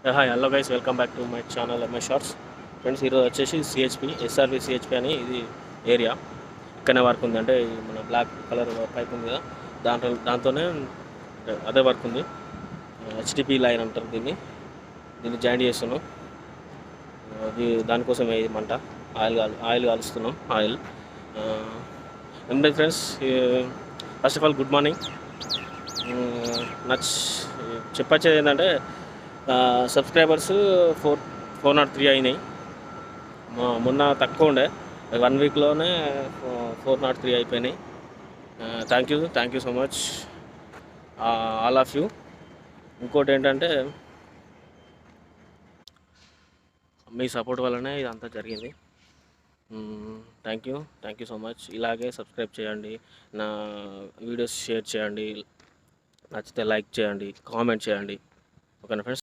Hi hello guys, welcome back to my channel MI shorts. Friends, ఈరోజు వచ్చేసి CHP SRV CHP అని ఇది area ఇక్కడనే వర్క్ ఉంది. అంటే మన బ్లాక్ కలర్ పైప్ ఉంది కదా, దాంతోనే అదే వర్క్ ఉంది. హెచ్డిపి లైన్ అంటారు దీన్ని జాయింట్ చేస్తున్నాం. అది దానికోసం మంట ఆయిల్ కాలుస్తున్నాం. And friends, first of all good morning. చెప్పొచ్చేది ఏంటంటే, సబ్స్క్రైబర్స్ 403 అయినాయి. మొన్న తక్కువ ఉండే, 1 వీక్లోనే 403 అయిపోయినాయి. Thank you so much all of you. ఇంకోటి ఏంటంటే, మీ సపోర్ట్ వల్లనే ఇదంతా జరిగింది. Thank you so much. ఇలాగే సబ్స్క్రైబ్ చేయండి, నా వీడియోస్ షేర్ చేయండి, నచ్చితే లైక్ చేయండి, కామెంట్ చేయండి. ఓకేనా ఫ్రెండ్స్?